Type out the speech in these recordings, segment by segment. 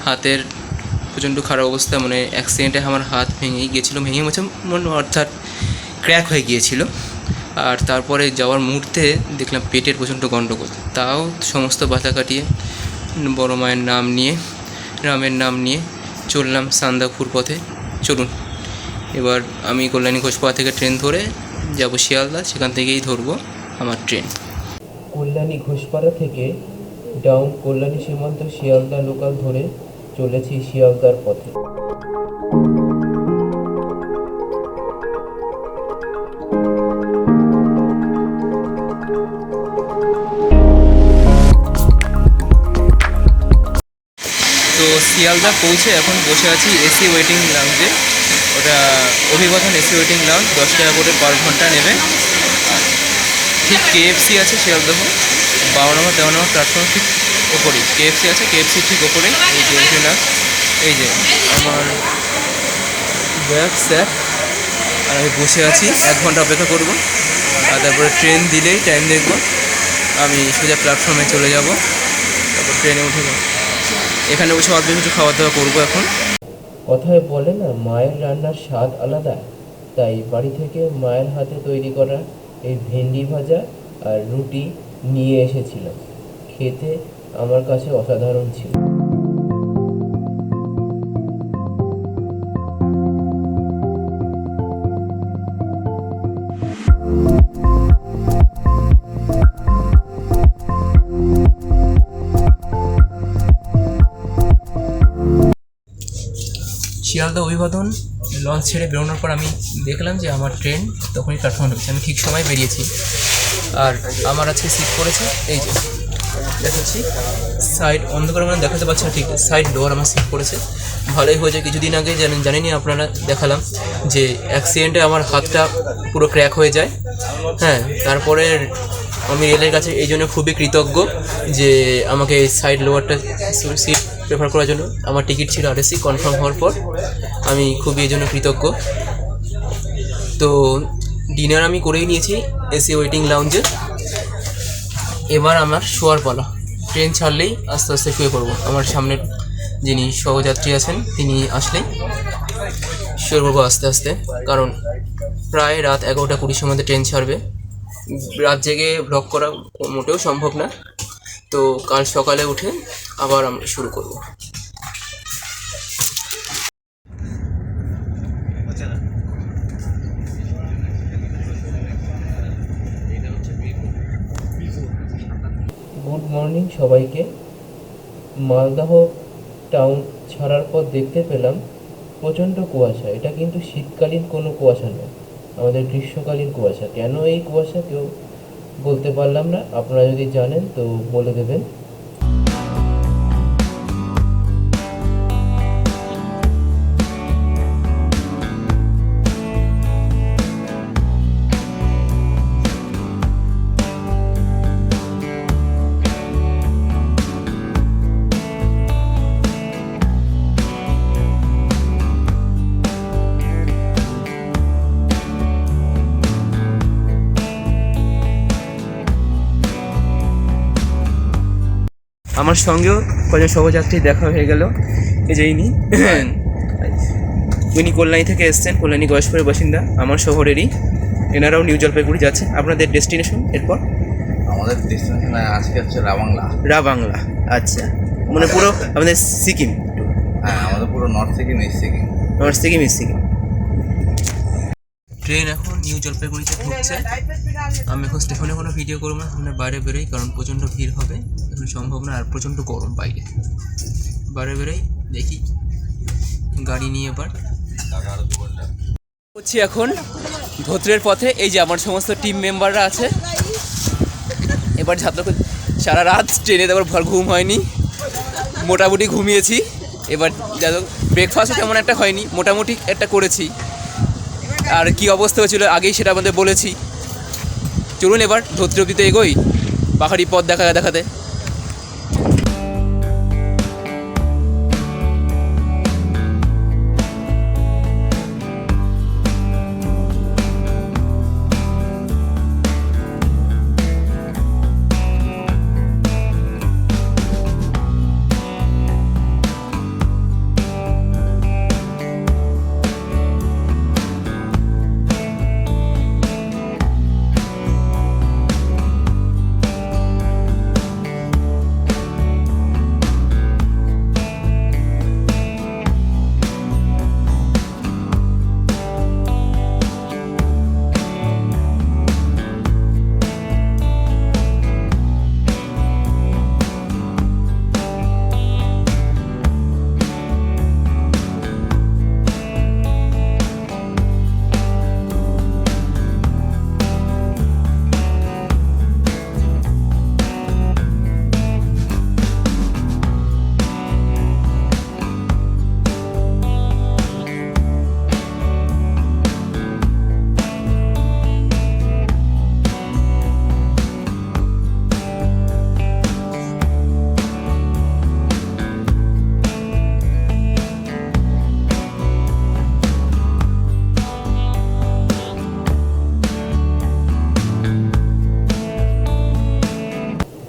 হাতের প্রচণ্ড খারাপ অবস্থা, মানে অ্যাক্সিডেন্টে আমার হাত ভেঙে গিয়েছিলো, অর্থাৎ ক্র্যাক হয়ে গিয়েছিল। আর তারপরে যাওয়ার মুহূর্তে দেখলাম পেটের প্রচণ্ড গণ্ডগোল, তাও সমস্ত বাধা কাটিয়ে বড় মায়ের নাম নিয়ে, রামের নাম নিয়ে চললাম সান্দাকফু পথে। চলুন এবার আমি কল্যাণী ঘোষপাড়া থেকে ট্রেন ধরে যাব শিয়ালদা, সেখান থেকেই ধরবো আমার ট্রেন। কল্যাণী ঘোষপাড়া থেকে ডাউন কল্যাণী সীমান্ত শিয়ালদা লোকাল ধরে চলেছি শিয়ালদার পথে। তো শিয়ালদা পৌঁছে এখন বসে আছি এসি ওয়েটিং লাউঞ্জে। ওটা অভিবাদন এসি ওয়েটিং লাউঞ্জ, 10 টাকা করে পার ঘন্টা নেবে। ঠিক কেএফসি আছে শিয়ালদহ 12 নম্বর 13 নম্বর প্ল্যাটফর্ম ঠিক ওপরেই কেএফসি আছে, কেএফসি ঠিক ওপরেই এই কেএফসি না, এই যে আমার ব্যাগ স্যার, আর আমি বসে আছি 1 ঘন্টা অপেক্ষা করব, আর তারপরে ট্রেন দিলেই টাইম দেখব, আমি সোজা প্ল্যাটফর্মে চলে যাব, তারপর ট্রেনে উঠে যাব। এখানে বসে অল্প কিছু খাওয়া দাওয়া করবো এখন। কথায় বলে না, মায়ের রান্নার স্বাদ আলাদা, তাই বাড়ি থেকে মায়ের হাতে তৈরি করা এই ভেন্ডি ভাজা আর রুটি নিয়ে এসেছিলাম। খেতে আমার কাছে অসাধারণ ছিল। শিয়ালদা অভিবাদন লঞ্চ ছেড়ে বেরোনোর পর আমি দেখলাম যে আমার ট্রেন তখনই প্ল্যাটফর্মে ঢুকছে। আমি ঠিক সময় বেরিয়েছি, আর আমার আজকে সিট পড়েছে এই যে দেখাচ্ছি, সাইড অন্ধকার মানে দেখাতে পারছি না, ঠিক সাইড ডোর আমার সিট পড়েছে। ভালোই হয়েছে, কিছুদিন আগে জানেনই আপনারা দেখালাম যে অ্যাক্সিডেন্টে আমার হাতটা পুরো ক্র্যাক হয়ে যায়। হ্যাঁ, তারপরে আমি রেলের কাছে এই জন্য খুবই কৃতজ্ঞ যে আমাকে এই সাইড লোয়ারটা সিট প্রেফার করার জন্য। আমার টিকিট ছিল আরএসি কনফার্ম হওয়ার পর, আমি খুবই এই জন্য কৃতজ্ঞ। তো ডিনার আমি করেই নিয়েছি এসি ওয়েটিং লাউঞ্জে। এবার আমার শোয়ার পালা, ট্রেন ছাড়লেই আস্তে আস্তে শুয়ে পড়বো। আমার সামনের যিনি সহযাত্রী আছেন তিনি আসলেই শুয়ে পড়বো আস্তে আস্তে, কারণ প্রায় রাত 11টা 20 সময় ট্রেন ছাড়বে। রাত জেগে ব্লগ করা মোটেও সম্ভব না, তো কাল সকালে উঠে আবার আমরা শুরু করব। গুড মর্নিং সবাইকে। মালদহ টাউন ছাড়ার পর দেখতে পেলাম প্রচণ্ড কুয়াশা। এটা কিন্তু শীতকালীন কোনো কুয়াশা নয়, আমাদের গ্রীষ্মকালীন কুয়াশা। কেন এই কুয়াশা কেউ বলতে পারলাম না, আপনারা যদি জানেন তো বলে দেবেন। আমার সঙ্গেও কজন সহযাত্রী দেখা হয়ে গেল। এই যে ইনি কল্যাণী থেকে এসছেন, কল্যাণী গয়েশপুরের বাসিন্দা, আমার শহরেরই। এনারাও নিউ জলপাইগুড়ি যাচ্ছেন। আপনাদের ডেস্টিনেশন এরপর? আমাদের ডেস্টিনেশন আজকে হচ্ছে রাবাংলা। রাবাংলা, আচ্ছা, মানে পুরো আমাদের সিকিম? হ্যাঁ, আমাদের পুরো north Sikkim, east Sikkim. North Sikkim, east Sikkim. Train এখন নিউ জলপাইগুড়িতে ঢুকছে। আমি এখন স্টেশনে কোনো ভিডিও করবো না, মানে বাইরে বেরোই, কারণ প্রচণ্ড ভিড় হবে, এখন সম্ভব না, আর প্রচণ্ড গরম বাইরে। বাইরে বেরোই, দেখি গাড়ি নিয়ে এবার হচ্ছি এখন ধোত্রের পথে। এই যে আমার সমস্ত টিম মেম্বাররা আছে। এবার ছাত্র সারা রাত ট্রেনে তারপর ঘুম হয়নি, মোটামুটি ঘুমিয়েছি। এবার যাই হোক, ব্রেকফাস্টও তেমন একটা হয়নি, মোটামুটি একটা করেছি। আর কি অবস্থা হয়েছিল আগেই সেটা আমাদের বলেছি। চলুন এবার ধোত্রে অবধিতে এগোই, পাহাড়ি পথ দেখাতে।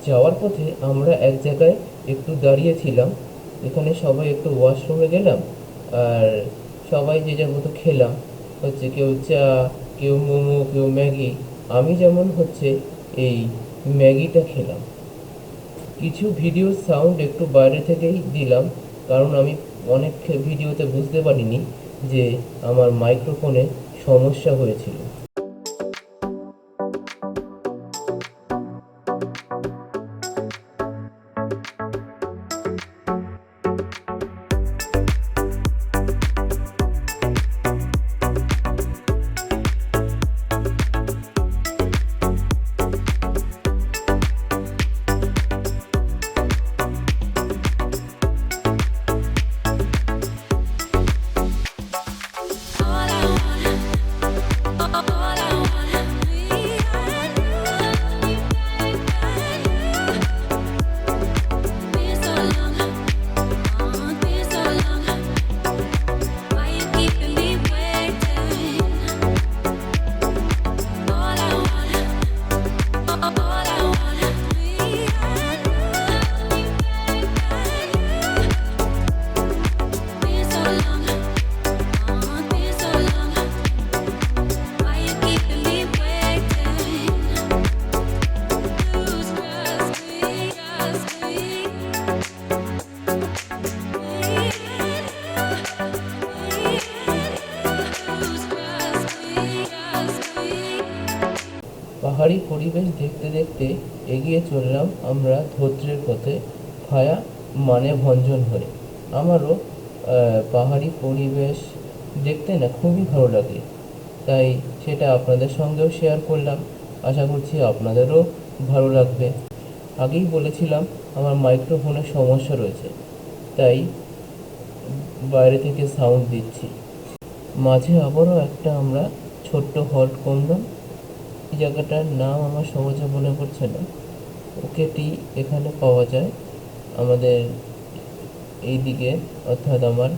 যাওয়ার পথে আমরা এক জায়গায় একটু দাঁড়িয়েছিলাম, এখানে সবাই একটু ওয়াশরুমে গেলাম, আর সবাই যে যার মতো খেলাম, হচ্ছে কেউ চা, কেউ মোমো, কেউ ম্যাগি। আমি যেমন হচ্ছে এই ম্যাগিটা খেলাম। কিছু ভিডিও সাউন্ড একটু বাইরে থেকেই দিলাম, কারণ আমি অনেক ভিডিওতে বুঝতে পারিনি যে আমার মাইক্রোফোনে সমস্যা হয়েছিল। পাহাড়ি পরিবেশ দেখতে দেখতে এগিয়ে চললাম আমরা ধোত্রের পথে ভায়া মানেভঞ্জন হয়ে। আমারও পাহাড়ি পরিবেশ দেখতে না খুবই ভালো লাগে, তাই সেটা আপনাদের সঙ্গেও শেয়ার করলাম। আশা করছি আপনাদেরও ভালো লাগবে। আগেই বলেছিলাম আমার মাইক্রোফোনের সমস্যা রয়েছে, তাই বাইরে থেকে সাউন্ড দিচ্ছি। মাঝে আবারও একটা আমরা ছোট্ট হল্ট করলাম। এই জায়গাটার নাম আমার সহজে মনে পড়ছে না। ওকে টি এখানে পাওয়া যায় আমাদের এই দিকে, অর্থাৎ আমার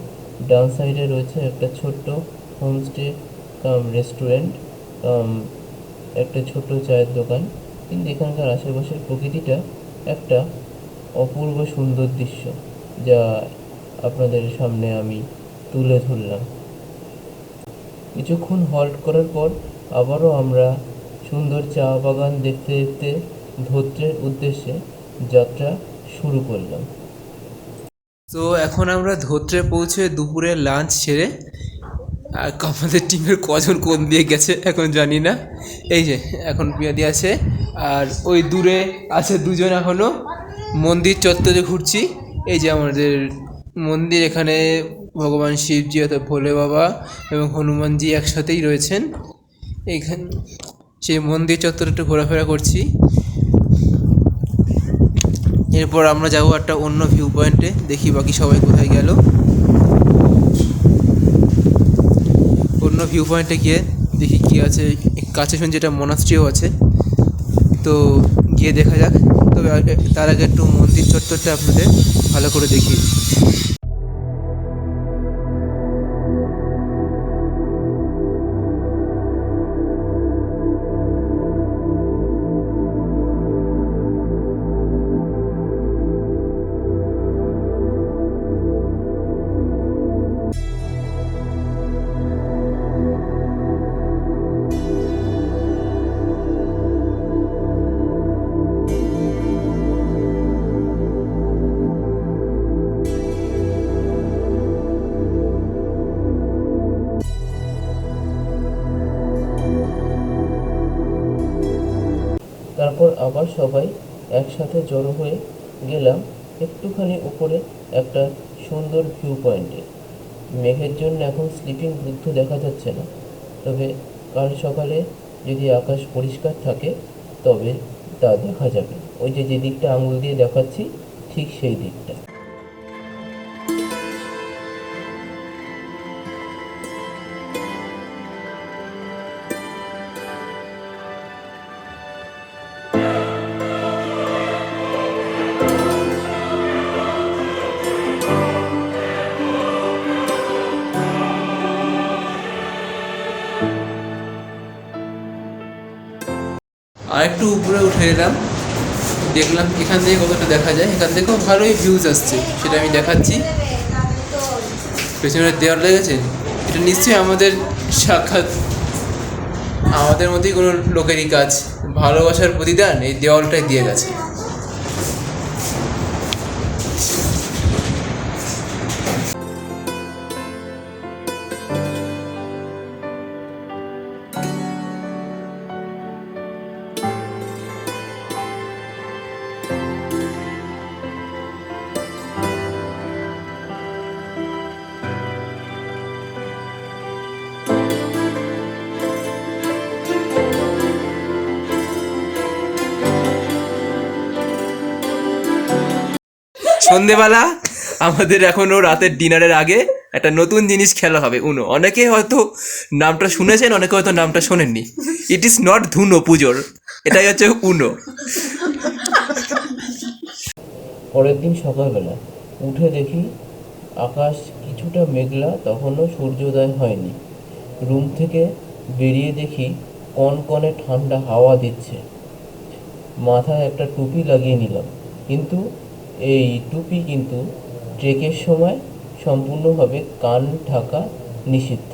ডান সাইডে রয়েছে একটা ছোট্ট হোমস্টে কাম রেস্টুরেন্ট কাম একটা ছোট্ট চায়ের দোকান। কিন্তু এখানকার আশেপাশের প্রকৃতিটা একটা অপূর্ব সুন্দর দৃশ্য, যা আপনাদের সামনে আমি তুলে ধরলাম। কিছুক্ষণ হল্ট করার পর আবারও আমরা সুন্দর চা বাগান দেখতে দেখতে ধোত্রের উদ্দেশ্যে যাত্রা শুরু করলাম। তো এখন আমরা ধোত্রে পৌঁছে দুপুরের লাঞ্চ সেরে, আর আমাদের টিমের কজন কোন দিয়ে গেছে এখন জানি না। এই যে এখন পিয়াদি আছে, আর ওই দূরে আছে দুজন এখনও মন্দির চত্বরে ঘুরছি। এই যে আমাদের মন্দির, এখানে ভগবান শিবজি অর্থাৎ ভোলে বাবা এবং হনুমানজি একসাথেই রয়েছেন। এইখানে সেই মন্দির চত্বরে একটু ঘোরাফেরা করছি। এরপর আমরা যাবো একটা অন্য ভিউ পয়েন্টে, দেখি বাকি সবাই কোথায় গেল। অন্য ভিউ পয়েন্টে গিয়ে দেখি কী আছে, কাছে শুনছি যেটা মনাস্ট্রিও আছে, তো গিয়ে দেখা যাক। তবে তার আগে একটু মন্দির চত্বরটা আপনাদের ভালো করে দেখি। তারপর আবার সবাই একসাথে জড়ো হয়ে গেলাম একটুখানি উপরে একটা সুন্দর ভিউ পয়েন্টে। মেঘের জন্য এখন স্লিপিং বুদ্ধ দেখা যাচ্ছে না, তবে কাল সকালে যদি আকাশ পরিষ্কার থাকে তবে তা দেখা যাবে। ওই যে দিকটা আঙুল দিয়ে দেখাচ্ছি, ঠিক সেই দিকটা। আর একটু উপরে উঠে এলাম, দেখলাম এখান থেকে কতটা দেখা যায়, এখান থেকেও ভালোই ভিউজ আসছে, সেটা আমি দেখাচ্ছি। পেছনের দেওয়াল লেগেছে, এটা নিশ্চয়ই আমাদের সাক্ষাৎ আমাদের মধ্যেই কোনো লোকেরই কাজ, ভালোবাসার প্রতিদান এই দেওয়ালটাই দিয়ে গেছে। সন্ধেবেলা আমাদের এখনও রাতের ডিনারের আগে একটা নতুন জিনিস খেলা হবে, উনো। অনেকে হয়তো নামটা শুনেছেন, অনেকে হয়তো নামটা শোনেননি। ইট ইজ নট ধুনো পুজোর, এটাই হচ্ছে উনো। পরের দিন সকালবেলা উঠে দেখি আকাশ কিছুটা মেঘলা, তখনও সূর্যোদয় হয়নি। রুম থেকে বেরিয়ে দেখি কনকনে ঠান্ডা হাওয়া দিচ্ছে। মাথায় একটা টুপি লাগিয়ে নিলাম, কিন্তু এই টুপি কিন্তু ট্রেকের সময় সম্পূর্ণভাবে কান ঢাকা নিষিদ্ধ।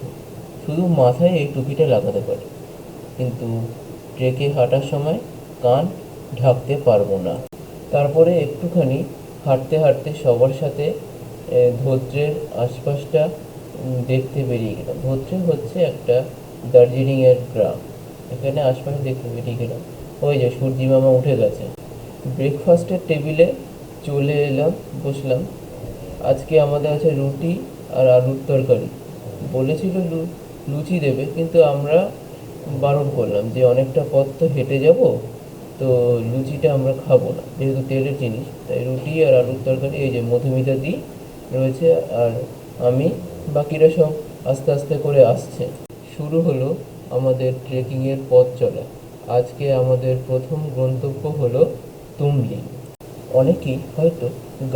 শুধু মাথায় এই টুপিটা লাগাতে পারি, কিন্তু ট্রেকে হাঁটার সময় কান ঢাকতে পারবো না। তারপরে একটুখানি হাঁটতে হাঁটতে সবার সাথে ধোত্রের আশপাশটা দেখতে বেরিয়ে গেলাম। ধোত্রে হচ্ছে একটা দার্জিলিংয়ের গ্রাম, এখানে আশপাশে দেখতে বেরিয়ে গেলাম। ওই যে সূর্যি মামা উঠে গেছে। ব্রেকফাস্টের টেবিলে চলে এলাম, বসলাম। আজকে আমাদের আছে রুটি আর আলুর তরকারি। বলেছিল লুচি দেবে, কিন্তু আমরা বারণ করলাম যে অনেকটা পথ তো হেঁটে যাব, তো লুচিটা আমরা খাবো না, যেহেতু তেলের জিনিস। তাই রুটি আর আলুর তরকারি, এই যে মধুমিতা দি রয়েছে আর আমি, বাকিরা সব আস্তে আস্তে করে আসছে। শুরু হলো আমাদের ট্রেকিংয়ের পথ চলা। আজকে আমাদের প্রথম গন্তব্য হলো তুমলি। অনেকেই হয়তো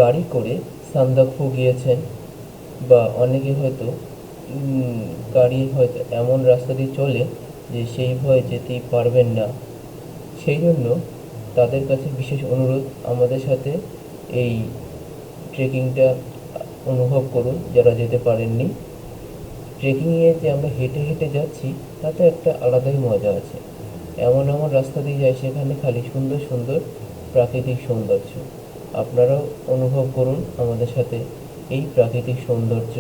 গাড়ি করে সান্দাকফু গিয়েছেন, বা অনেকে হয়তো গাড়ি হয়তো এমন রাস্তা দিয়ে চলে যে সেই ভয়ে যেতেই পারবেন না। সেই জন্য তাদের কাছে বিশেষ অনুরোধ, আমাদের সাথে এই ট্রেকিংটা অনুভব করুন যারা যেতে পারেননি। ট্রেকিংয়ে যে আমরা হেঁটে হেঁটে যাচ্ছি, তাতে একটা আলাদাই মজা আছে। এমন এমন রাস্তা দিয়ে যায়, সেখানে খালি সুন্দর সুন্দর প্রাকৃতিক সৌন্দর্য। আপনারাও অনুভব করুন আমাদের সাথে এই প্রাকৃতিক সৌন্দর্য।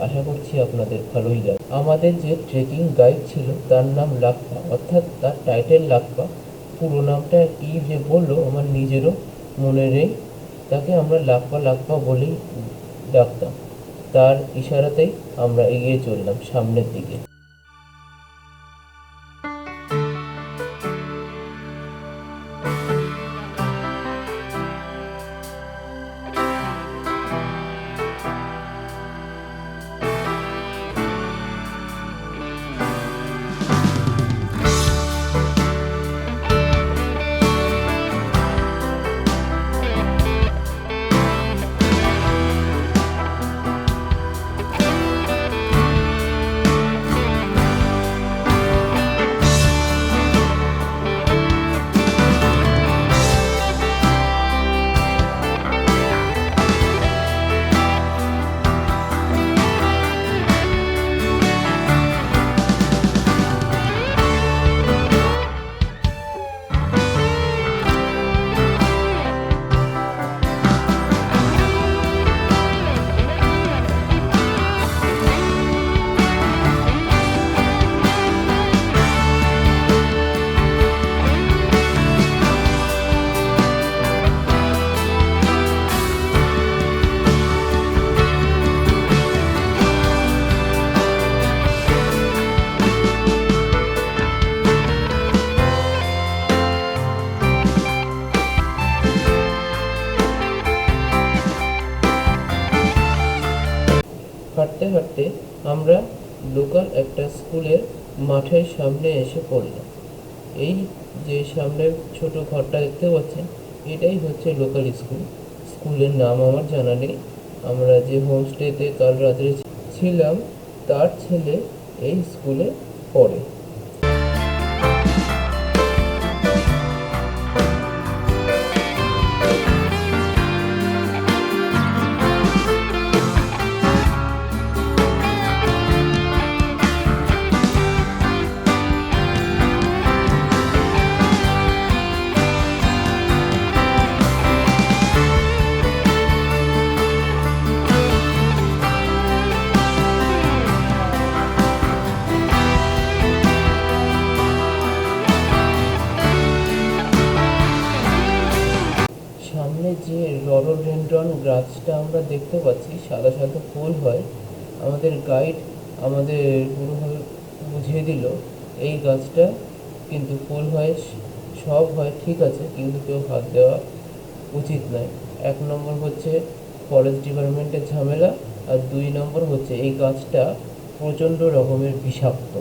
আশা করছি আপনাদের ভালোই লাগে। আমাদের যে ট্রেকিং গাইড ছিল তার নাম লাকপা, অর্থাৎ তার টাইটেল লাকপা। পুরো নামটা কী যে বললো আমার নিজেরও মনে নেই। তাকে আমরা লাকপা লাকপা বলেই ডাকতাম। তার ইশারাতেই আমরা এগিয়ে চললাম সামনের দিকে। হাঁটতে হাঁটতে আমরা লোকাল একটা স্কুলের মাঠের সামনে এসে পড়লাম। এই যে সামনের ছোট ঘরটা দেখতে পাচ্ছেন, এটাই হচ্ছে লোকাল স্কুল। স্কুলের নাম আমার জানা নেই। আমরা যে হোমস্টেতে কাল রাত্রে ছিলাম, তার ছেলে এই স্কুলে পড়ে। যে রডোডেনড্রন গাছটা আমরা দেখতে পাচ্ছি সাদা সাদা ফুল হয়, আমাদের গাইড আমাদের পুরোভাবে বুঝিয়ে দিল এই গাছটা কিন্তু ফুল হয়, সব হয় ঠিক আছে, কিন্তু কেউ হাত দেওয়া উচিত নয়। 1 নম্বর হচ্ছে ফরেস্ট ডিপার্টমেন্টের ঝামেলা, আর 2 নম্বর হচ্ছে এই গাছটা প্রচণ্ড রকমের বিষাক্ত।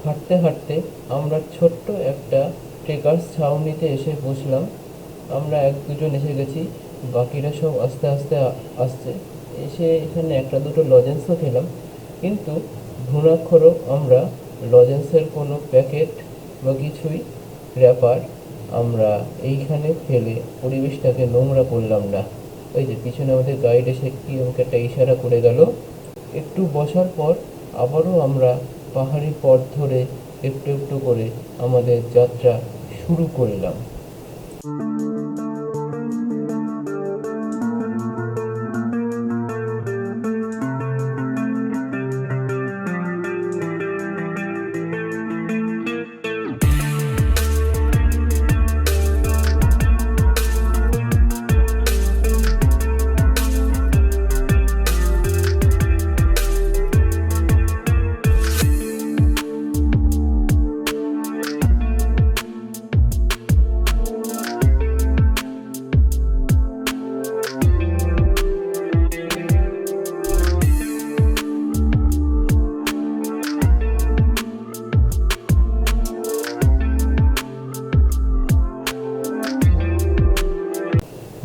হাঁটতে হাঁটতে আমরা ছোট্ট একটা ট্রেকার্স ছাউনিতে এসে বসলাম। আমরা 1-2 জন এসে গেছি, বাকিরা সব আস্তে আস্তে আসছে। এসে এখানে 1-2টো লজেন্সও খেলাম, কিন্তু ঘুণাক্ষরও আমরা লজেন্সের কোনো প্যাকেট বা কিছুই র্যাপার আমরা এইখানে ফেলে পরিবেশটাকে নোংরা করলাম না। ওই যে পিছনে আমাদের গাইড এসে কি আমাকে একটা ইশারা করে গেল। একটু বসার পর আবারও আমরা পাহাড়ি পথ ধরে একটু একটু করে আমাদের যাত্রা শুরু করলাম।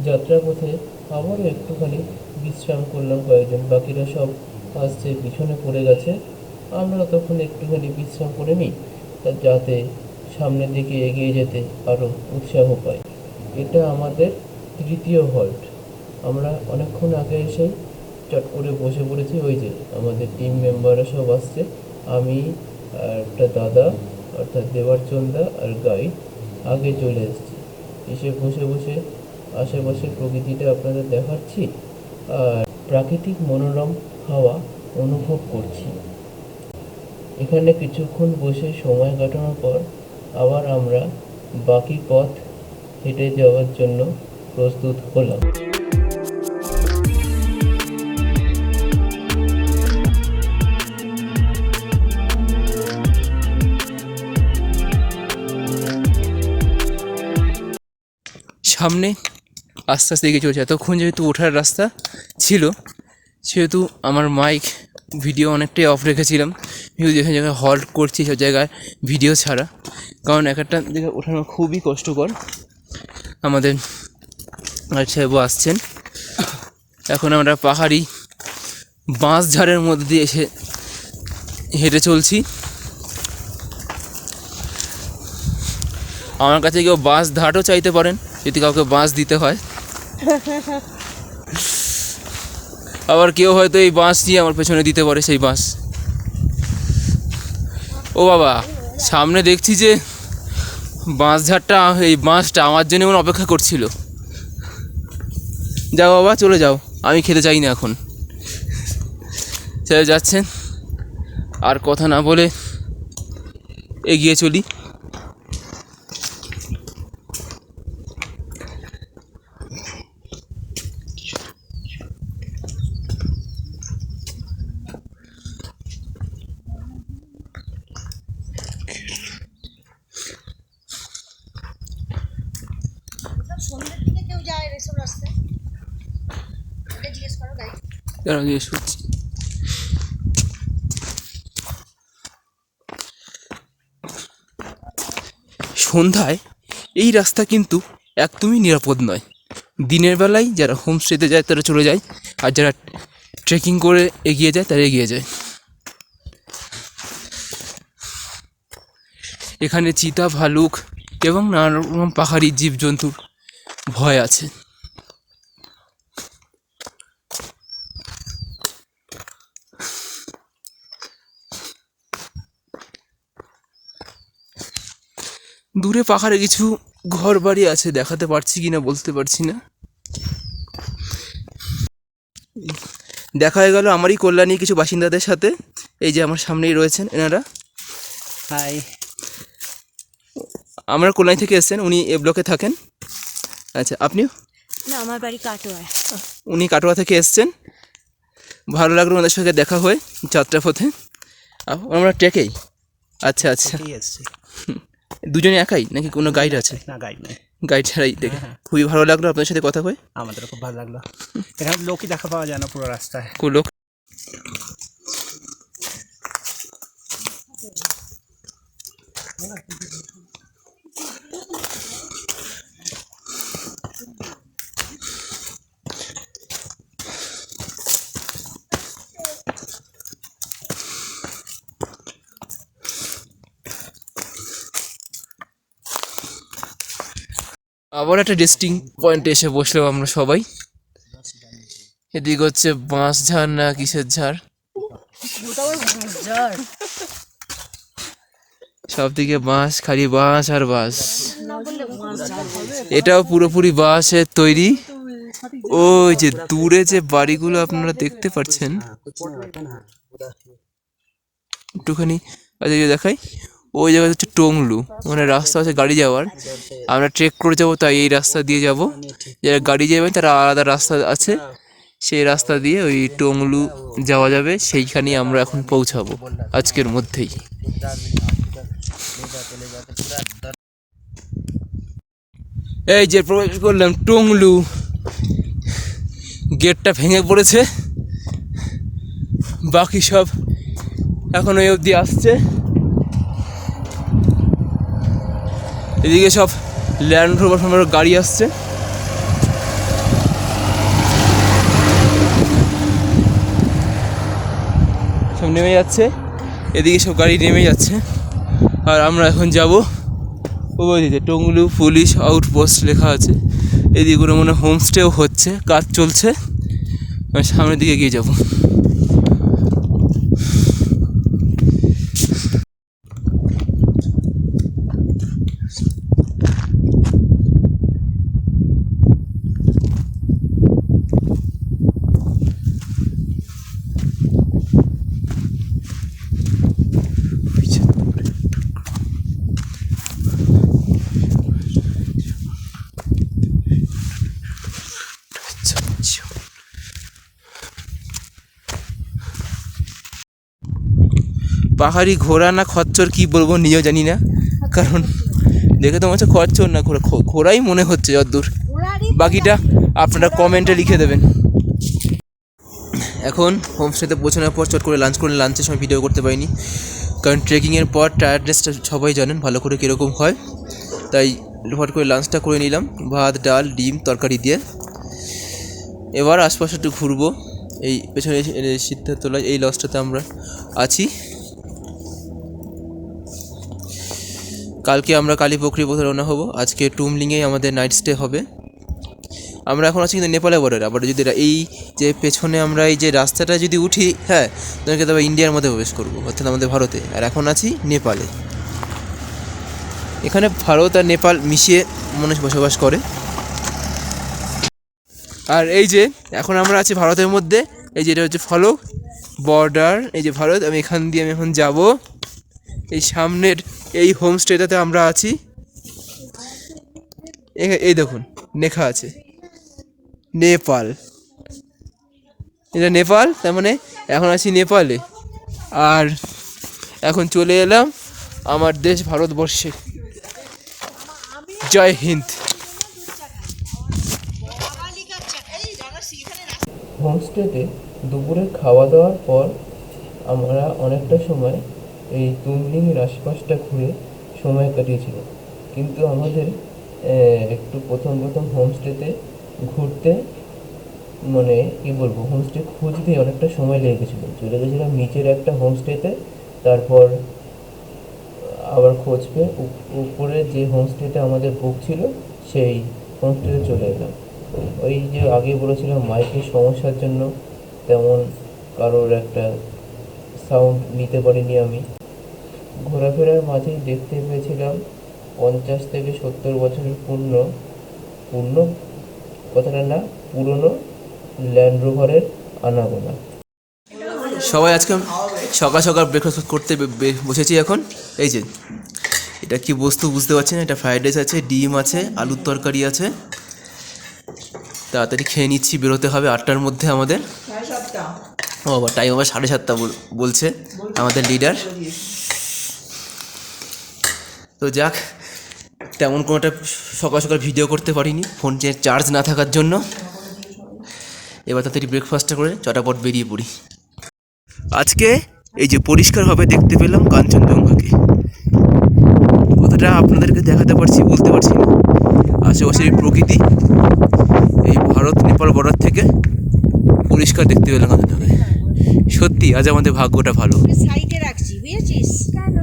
যাত্রাপথে আবারও একটুখানি বিশ্রাম করলাম কয়েকজন, বাকিরা সব আসছে পিছনে পড়ে গেছে। আমরা তখন একটুখানি বিশ্রাম করে নিই, যাতে সামনের দিকে এগিয়ে যেতে আরও উৎসাহ পাই। এটা আমাদের 3য় হল্ট। আমরা অনেকক্ষণ আগে এসেই চট করে বসে পড়েছি। ওই যে আমাদের টিম মেম্বাররা সব আসছে, আমি আর একটা দাদা অর্থাৎ দেবারচন্দা আর গাইড আগে চলে এসেছি। এসে বসে বসে আশেপাশের প্রকৃতিটা আপনাদের দেখাচ্ছি আর প্রাকৃতিক মনোরম হাওয়া অনুভব করছি। এখানে কিছুক্ষণ বসে সময় কাটানোর পর আবার আমরা বাকি পথ হেঁটে যাওয়ার জন্য প্রস্তুত হলাম। সামনে আস্তে আস্তে এগিয়ে চলছে। এতক্ষণ যেহেতু ওঠার রাস্তা ছিল, সেহেতু আমার মাইক ভিডিও অনেকটাই অফ রেখেছিলাম। যেখানে জায়গায় হল্ট করছি সব জায়গায় ভিডিও ছাড়া, কারণ একটা দিকে ওঠানো খুবই কষ্টকর। আমাদের সাহেবও আসছেন। এখন আমরা পাহাড়ি বাঁশঝাড়ের মধ্যে দিয়ে এসে হেঁটে চলছি। আমার কাছে কেউ বাঁশ ধাটও চাইতে পারেন যদি কাউকে বাঁশ দিতে হয়। আবার কেউ হয়তো এই বাঁশ নিয়ে আমার পেছনে দিতে পারে সেই বাঁশ। ও বাবা, সামনে দেখছি যে বাঁশঝাড়টা, এই বাঁশটা আমার জন্য এমন অপেক্ষা করছিল। যাও বাবা, চলে যাও, আমি খেতে চাই না এখন। চলে যাচ্ছেন, আর কথা না বলে এগিয়ে চলি। দাঁড়াও, জিজ্ঞেস করছি। সন্ধ্যায় এই রাস্তা কিন্তু একদমই নিরাপদ নয়। দিনের বেলায় যারা হোমস্টেতে যায় তারা চলে যায়, আর যারা ট্রেকিং করে এগিয়ে যায় তারা এগিয়ে যায়। এখানে চিতা, ভালুক এবং নানা রকম পাহাড়ি জীবজন্তুর ভয় আছে। দূরে পাহাড়ে কিছু ঘর বাড়ি আছে, দেখাতে পারছি কিনা বলতে পারছি না। দেখা হয়ে গেল আমারই কল্যাণী কিছু বাসিন্দাদের সাথে। এই যে আমার সামনেই রয়েছেন এনারা। হাই, আমরা কল্যাণী থেকে এসেছেন, উনি এ ব্লকে থাকেন। আচ্ছা, আপনিও? না, আমার বাড়ি কাটোয়ায়। উনি কাটোয়া থেকে এসছেন। ভালো লাগলো ওনাদের সঙ্গে দেখা হয়ে যাত্রাপথে। আমরা ট্রেকেই। আচ্ছা আচ্ছা, ঠিক আছে। দুজনে একাই নাকি কোনো গাইড আছে? না, গাইড নেই, গাইড ছাড়াই দেখে খুবই ভালো লাগলো আপনার সাথে কথা হয়ে। আমাদেরও খুব ভালো লাগলো। এখানে লোকই দেখা পাওয়া যায় না পুরো রাস্তায়। লোক আবার একটা ডিস্টিং পয়েন্টে এসে বসলাম আমরা সবাই। এদিকে হচ্ছে বাঁশ ঝাড় না কিসের ঝাড়, সব দিকে বাঁশ, খালি বাঁশ আর বাঁশ। এটাও পুরোপুরি বাঁশের তৈরি। ওই যে দূরে যে বাড়িগুলো আপনারা দেখতে পাচ্ছেন, একটুখানি দেখাই, ওই জায়গা হচ্ছে টংলু, মানে রাস্তা আছে গাড়ি যাওয়ার। আমরা ট্রেক করে যাবো, তাই এই রাস্তা দিয়ে যাব। যারা গাড়ি যাবে তারা আলাদা রাস্তা আছে, সেই রাস্তা দিয়ে ওই টংলু যাওয়া যাবে। সেইখানেই আমরা এখন পৌঁছাবো আজকের মধ্যেই। এই যে প্রবেশ করলাম টংলু, গেটটা ভেঙে পড়েছে, বাকি সব এখন ওই অবধি আসছে। এদিকে সব ল্যান্ড রোভার গাড়ি আসছে। সব নেমে যাচ্ছে, এদিকে সব গাড়ি নেমে যাচ্ছে। আর আমরা এখন যাব ওই দিকে, টংলু পুলিশ আউটপোস্ট লেখা আছে। এদিকে করে মনে হোমস্টেও হচ্ছে, কাজ চলছে। সামনের দিকে গিয়ে যাব। পাহাড়ি ঘোড়া না খচ্চর কি বলবো নিজেও জানি না, কারণ দেখে তো মনে হচ্ছে খচ্চর না ঘোড়া, ঘোড়াই মনে হচ্ছে যতদূর। বাকিটা আপনারা কমেন্টে লিখে দেবেন। এখন হোমস্টেতে পৌঁছানোর পর চট করে লাঞ্চ করে, লাঞ্চের সময় ভিডিও করতে পারিনি, কারণ ট্রেকিংয়ের পর টায়ার্ডনেসটা সবাই জানেন ভালো করে কীরকম হয়। তাই হট করে লাঞ্চটা করে নিলাম, ভাত, ডাল, ডিম, তরকারি দিয়ে। এবার আশপাশে একটু ঘুরবো। এই পেছনে সিদ্ধার্থতলায় এই লজটাতে আমরা আছি। কালকে আমরা কালীপুকুরের পথে রওনা হব। আজকে টুমলিংয়েই আমাদের নাইট স্টে হবে। আমরা এখন আছি কিন্তু নেপালে বর্ডারে। আবার যদি এই যে পেছনে আমরা এই যে রাস্তাটা যদি উঠি, হ্যাঁ, তোমাকে তবে ইন্ডিয়ার মধ্যে প্রবেশ করবো, অর্থাৎ আমাদের ভারতে। আর এখন আছি নেপালে। এখানে ভারত আর নেপাল মিশিয়ে মানুষ বসবাস করে। আর এই যে এখন আমরা আছি ভারতের মধ্যে। এই যে এটা হচ্ছে ফলো বর্ডার, এই যে ভারত। আমি এখান দিয়ে আমি এখন যাব এই সামনের এই হোমস্টেটাতে আমরা আছি। এই দেখুন লেখা আছে নেপাল, এটা নেপাল, তার মানে এখন আছি নেপালে। আর এখন চলে এলাম আমার দেশ ভারতবর্ষে। জয় হিন্দ। হোমস্টেতে দুপুরে খাওয়া দাওয়ার পর আমরা অনেকটা সময় এই তুমলিংয়ের আশপাশটা ঘুরে সময় কাটিয়েছিলাম। কিন্তু আমাদের একটু প্রথম হোমস্টেতে ঘুরতে মানে কী বলবো, হোমস্টে খুঁজতে অনেকটা সময় লেগে গেছিলো। চলে গেছিলাম নিচের একটা হোমস্টেতে, তারপর আবার খোঁজ পেয়ে উপরে যে হোমস্টেটা আমাদের বুক ছিল সেই হোমস্টেতে চলে এলাম। ওই যে আগে বলেছিলাম মাইকের সমস্যার জন্য তেমন কারোর একটা সাউন্ড নিতে পারিনি আমি। ঘোরাফেরার মাঝেই দেখতে পেয়েছিলাম 50 থেকে 70 বছরের কথাটা না, পুরনো ল্যান্ড রোভারের আনাগোনা। সবাই আজকে সকাল সকাল ব্রেকফাস্ট করতে বসেছি এখন। এই যে এটা কি বস্তু বুঝতে পারছি না, এটা ফ্রাইড রাইস আছে, ডিম আছে, আলুর তরকারি আছে। তাড়াতাড়ি খেয়ে নিচ্ছি, বেরোতে হবে 8টার মধ্যে আমাদের। ও বাবা, টাইম আবার 7:30 বলছে আমাদের লিডার। তো যাক, তেমন কোনোটা সকাল সকাল ভিডিও করতে পারিনি ফোন চার্জ না থাকার জন্য। এবার তাড়াতাড়ি ব্রেকফাস্টটা করে চটাপট বেরিয়ে পড়ি। আজকে এই যে পরিষ্কারভাবে দেখতে পেলাম কাঞ্চনজঙ্ঘাকে। কতটা আপনাদেরকে দেখাতে পারছি বলতে পারছি না। আশেপাশের এই প্রকৃতি, এই ভারত নেপাল বর্ডার থেকে পরিষ্কার দেখতে পেলাম কাঞ্চনজঙ্ঘাকে। সত্যি আজ আমাদের ভাগ্যটা ভালো। সাইডে রাখছি, বুঝেছিস? কেন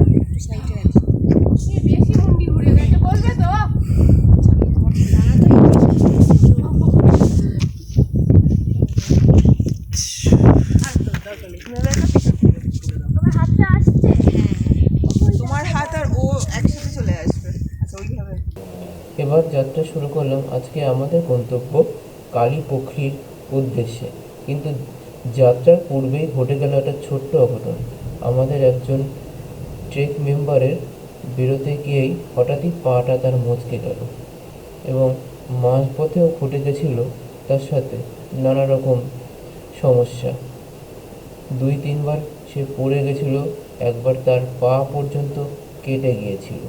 সাইডে রাখছি? বেশি মুন্ডি ঘুরে গেছে, বলবে তো? তোমার হাতটা আসছে? তোমার হাত আর ও একসাথে চলে আসবে, আচ্ছা ওইভাবে। এবার যাত্রা শুরু করলাম। আজকে আমাদের গন্তব্য কালীপুখরির উদ্দেশ্যে। কিন্তু যাত্রার পূর্বেই ঘটে গেল একটা ছোট্ট অঘটন। আমাদের একজন ট্রেক মেম্বারের বেরোতে গিয়েই হঠাৎই পাটা তার মচকে গেল এবং মাঝপথেও ঘটে গেছিল তার সাথে নানা রকম সমস্যা। 2-3 বার সে পড়ে গেছিল, একবার তার পা পর্যন্ত কেটে গিয়েছিল।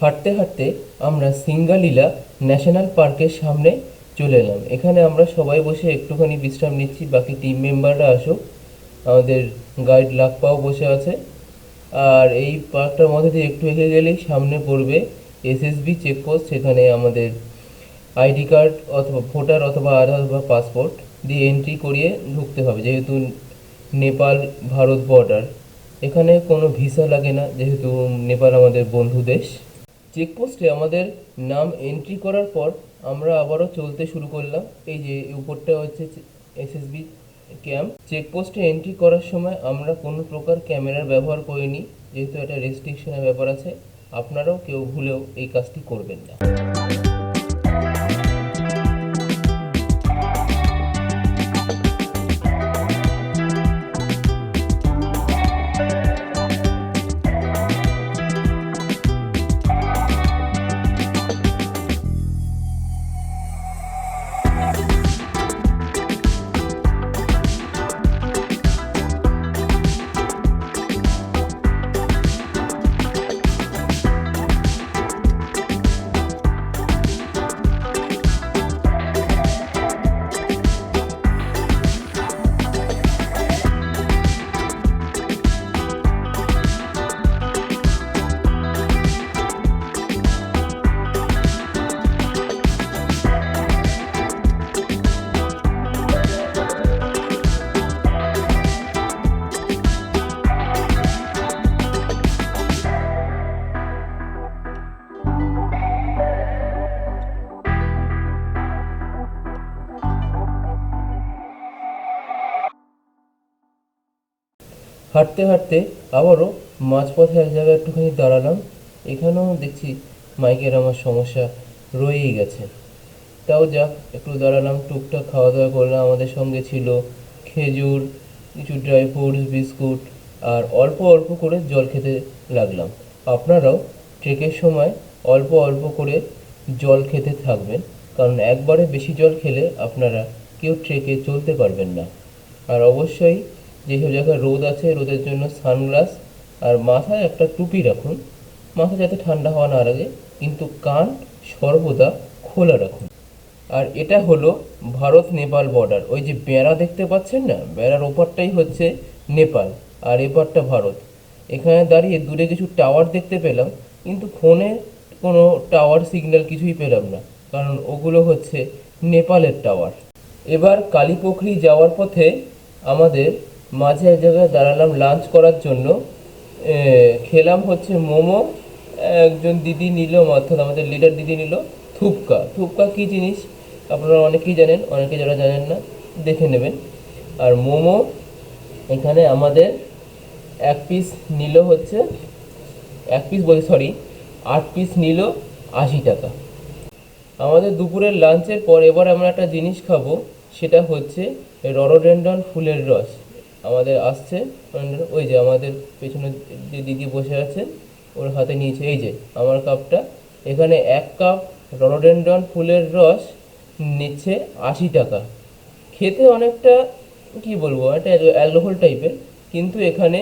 হাঁটতে হাঁটতে আমরা সিঙ্গালীলা ন্যাশনাল পার্কের সামনে চলে এলাম। এখানে আমরা সবাই বসে একটুখানি বিশ্রাম নিচ্ছি। বাকি টিম মেম্বাররা আসুক। আমাদের গাইড লাকপাও বসে আছে। আর এই পার্কটার মধ্যে দিয়ে একটু এগিয়ে গেলেই সামনে পড়বে এসএসবি চেকপোস্ট। সেখানে আমাদের আইডি কার্ড অথবা ভোটার অথবা আধার বা পাসপোর্ট দিয়ে এন্ট্রি করিয়ে ঢুকতে হবে, যেহেতু নেপাল ভারত বর্ডার। এখানে কোনো ভিসা লাগে না, যেহেতু নেপাল আমাদের বন্ধু দেশ। চেকপোস্টে আমাদের নাম এন্ট্রি করার পর আমরা আবারও চলতে শুরু করলাম। এই যে উপরটা হচ্ছে এসএসবি ক্যাম্প। চেকপোস্টে এন্ট্রি করার সময় আমরা কোনো প্রকার ক্যামেরার ব্যবহার করিনি, যেহেতু এটা রেস্ট্রিকশনের ব্যাপার আছে। আপনারাও কেউ ভুলেও এই কাজটি করবেন না। হাঁটতে হাঁটতে আবারও মাঝপথে এক জায়গায় একটুখানি দাঁড়ালাম। এখানেও দেখছি মাইকের আমার সমস্যা রয়েই গেছে। তাও যাক, একটু দাঁড়ালাম, টুকটাক খাওয়া দাওয়া করলাম। আমাদের সঙ্গে ছিল খেজুর, কিছু ড্রাই ফ্রুটস, বিস্কুট, আর অল্প অল্প করে জল খেতে লাগলাম। আপনারাও ট্রেকের সময় অল্প অল্প করে জল খেতে থাকবেন, কারণ একবারে বেশি জল খেলে আপনারা কেউ ট্রেকে চলতে পারবেন না। আর অবশ্যই যেসব জায়গায় রোদ আছে, রোদের জন্য সানগ্লাস আর মাথায় একটা টুপি রাখুন, মাথা যাতে ঠান্ডা হওয়া না লাগে, কিন্তু কান সর্বদা খোলা রাখুন। আর এটা হলো ভারত নেপাল বর্ডার। ওই যে বেড়া দেখতে পাচ্ছেন না, বেড়ার ওপারটাই হচ্ছে নেপাল আর এপারটা ভারত। এখানে দাঁড়িয়ে দূরে কিছু টাওয়ার দেখতে পেলাম, কিন্তু ফোনে কোনো টাওয়ার সিগন্যাল কিছুই পেলাম না, কারণ ওগুলো হচ্ছে নেপালের টাওয়ার। এবার কালীপুখরি যাওয়ার পথে আমাদের মাঝে এক জায়গায় দাঁড়ালাম লাঞ্চ করার জন্য। খেলাম হচ্ছে মোমো। একজন দিদি নিল, অর্থাৎ আমাদের লিডার দিদি নিল থুপকা। থুপকা কী জিনিস আপনারা অনেকেই জানেন, অনেকে যারা জানেন না দেখে নেবেন। আর মোমো এখানে আমাদের এক পিস নিল হচ্ছে, এক পিস বলি সরি 8 পিস নিল 80 টাকা। আমাদের দুপুরের লাঞ্চের পর এবার আমরা একটা জিনিস খাবো, সেটা হচ্ছে রডোডেন্ড্রন ফুলের রস। আমাদের আসছে, ওই যে আমাদের পেছনে যে দিদি বসে আছেন ওর হাতে নিয়েছে, এই যে আমার কাপটা। এখানে 1 কাপ রডোডেন্ড্রন ফুলের রস নিচ্ছে 80 টাকা। খেতে অনেকটা কি বলবো, একটা অ্যালকোহল টাইপের, কিন্তু এখানে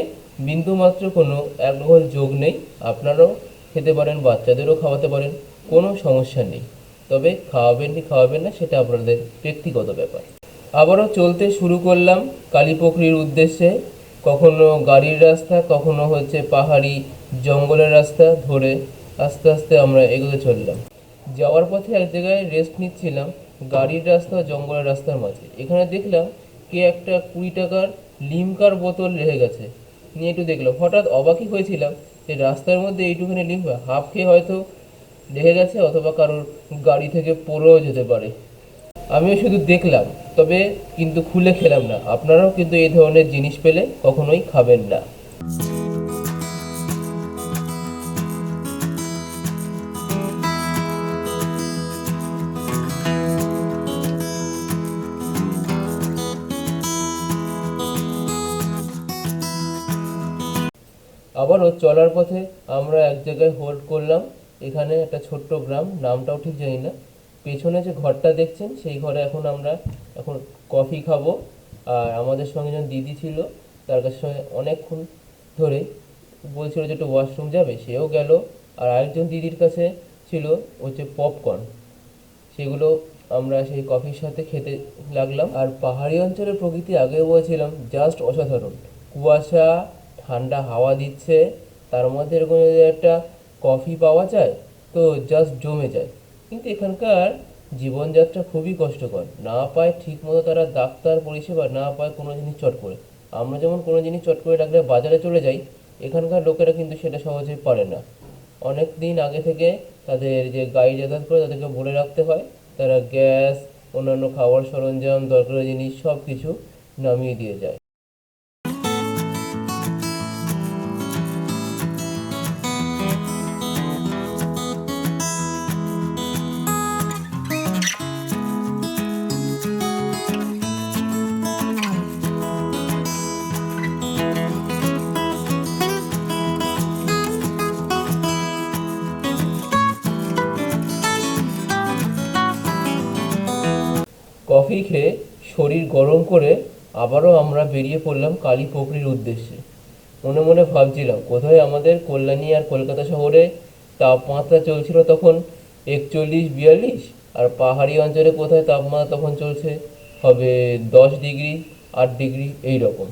বিন্দুমাত্র কোনো অ্যালকোহল যোগ নেই। আপনারাও খেতে পারেন, বাচ্চাদেরও খাওয়াতে পারেন, কোনো সমস্যা নেই। তবে খাওয়াবেন কি খাওয়াবেন না সেটা আপনাদের ব্যক্তিগত ব্যাপার। আবারও চলতে শুরু করলাম কালীপুখরির উদ্দেশ্যে। কখনো গাড়ির রাস্তা, কখনো হচ্ছে পাহাড়ি জঙ্গলের রাস্তা ধরে আস্তে আস্তে আমরা এগোতে চললাম। যাওয়ার পথে এক জায়গায় রেস্ট নিচ্ছিলাম গাড়ির রাস্তা ও জঙ্গলের রাস্তার মাঝে। এখানে দেখলাম কে একটা 20 টাকার লিমকার বোতল রেখে গেছে, নিয়ে একটু দেখলাম। হঠাৎ অবাকই হয়েছিলাম যে রাস্তার মধ্যে এইটুখানি লিমকা, হাফ খেয়ে হয়তো রেখে গেছে, অথবা কারোর গাড়ি থেকে পড়েও যেতে পারে। আমিও শুধু দেখলাম, তবে কিন্তু খুলে খেলাম না। আপনারাও কিন্তু এই ধরনের জিনিস পেলে কখনোই খাবেন না। আবারও চলার পথে আমরা এক জায়গায় হোল্ড করলাম। এখানে একটা ছোট্ট গ্রাম, নামটাও ঠিক জানি না। পেছনে যে ঘরটা দেখছেন সেই ঘরে আমরা এখন কফি খাবো। আর আমাদের সঙ্গে যখন দিদি ছিল তার কাছে অনেকক্ষণ ধরে বলছিল যে একটু ওয়াশরুম যাবে, সেও গেল। আর আরেকজন দিদির কাছে ছিল হচ্ছে পপকর্ন, সেগুলো আমরা সেই কফির সাথে খেতে লাগলাম। আর পাহাড়ি অঞ্চলের প্রকৃতি আগেও বলছিলাম জাস্ট অসাধারণ। কুয়াশা, ঠান্ডা হাওয়া দিচ্ছে, তার মধ্যে এরকম যদি একটা কফি পাওয়া যায় তো জাস্ট জমে যায়। কিন্তু এখানকার জীবনযাত্রা খুবই কষ্টকর, না পায় ঠিক মতো তারা ডাক্তার পরিষেবা, না পায় কোনো জিনিস চট করে। আমরা যেমন কোনো জিনিস চট করে রাখলে বাজারে চলে যাই, এখানকার লোকেরা কিন্তু সেটা সহজে পারে না। অনেক দিন আগে থেকে তাদের যে গাড়ি যাতায়াত করে তাদেরকে বলে রাখতে হয়, তারা গ্যাস, অন্যান্য খাবার সরঞ্জাম, দরকারি জিনিস সব কিছু নামিয়ে দিয়ে যায়। কফি খেয়ে শরীর গরম করে আবারও আমরা বেরিয়ে পড়লাম কালীপুখরির উদ্দেশ্যে। মনে মনে ভাবছিলাম কোথায় আমাদের কল্যাণী আর কলকাতা শহরে তাপমাত্রা চলছিল তখন 41-42, আর পাহাড়ি অঞ্চলে কোথায় তাপমাত্রা তখন চলছে হবে 10 ডিগ্রি 8 ডিগ্রি এই রকম।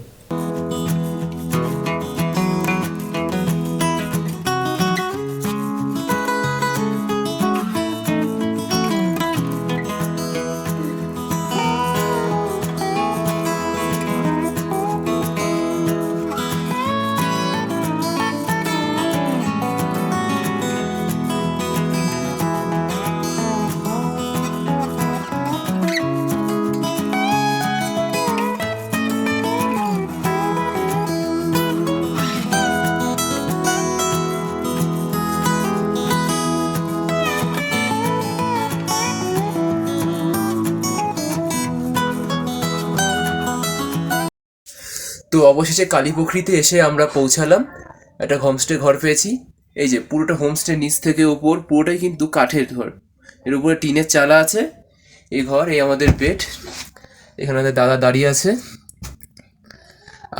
তো অবশেষে কালীপুখরিতে এসে আমরা পৌঁছালাম। একটা হোমস্টে ঘর পেয়েছি। এই যে পুরোটা হোমস্টে নিচ থেকে উপর পুরোটাই কিন্তু কাঠের ঘর, এর উপরে টিনের চালা আছে। এই ঘর, এই আমাদের বেড, এখানে আমাদের দাদা দাঁড়িয়ে আছে,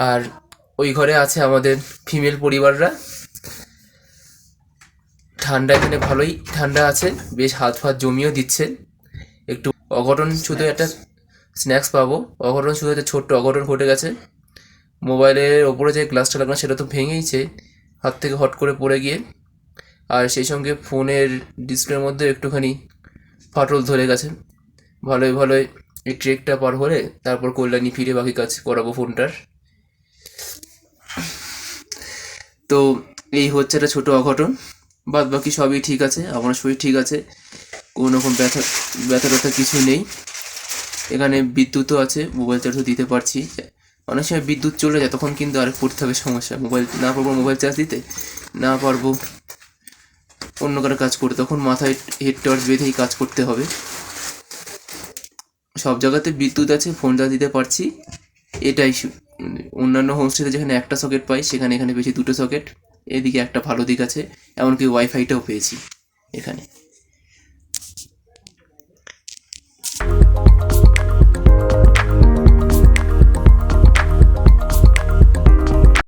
আর ওই ঘরে আছে আমাদের ফিমেল পরিবাররা। ঠান্ডা এখানে ভালোই ঠান্ডা আছে, বেশ হাত ফাত জমিয়েও দিচ্ছে। একটু অঘটন শুধু একটা স্ন্যাক্স পাবো, অঘটন শুধু একটা ছোট্ট অঘটন ঘটে গেছে। মোবাইলের ওপরে যে গ্লাসটা লাগানো সেটা তো ভেঙেইছে হাত থেকে হট করে পড়ে গিয়ে, আর সেই সঙ্গে ফোনের ডিসপ্লের মধ্যে একটুখানি ফাটল ধরে গেছে। ভালোই ভালোই এই ট্রেকটা পার হলে তারপর কল্যাণী ফিরে বাকি কাজ করাবো ফোনটার। তো এই হচ্ছে একটা ছোটো অঘটন, বাদ বাকি সবই ঠিক আছে, আমার শরীর ঠিক আছে, কোনো রকম ব্যথা ব্যথা কিছু নেই। এখানে বিদ্যুৎও আছে, মোবাইল চার্জও দিতে পারছি। অনেক সময় বিদ্যুৎ চলে যায়, তখন কিন্তু আর পড়তে হবে সমস্যা, মোবাইল না পারবো মোবাইল চার্জ দিতে, না পারবো অন্য কারো কাজ করতে, তখন মাথায় হেড টর্চ বেঁধেই কাজ করতে হবে। সব জায়গাতে বিদ্যুৎ আছে, ফোন চার্জ দিতে পারছি, এটাই অন্যান্য হোমস্টেতে যেখানে একটা সকেট পাই সেখানে এখানে পেয়েছি দুটো সকেট। এদিকে একটা ভালো দিক আছে, এমনকি ওয়াইফাইটাও পেয়েছি এখানে।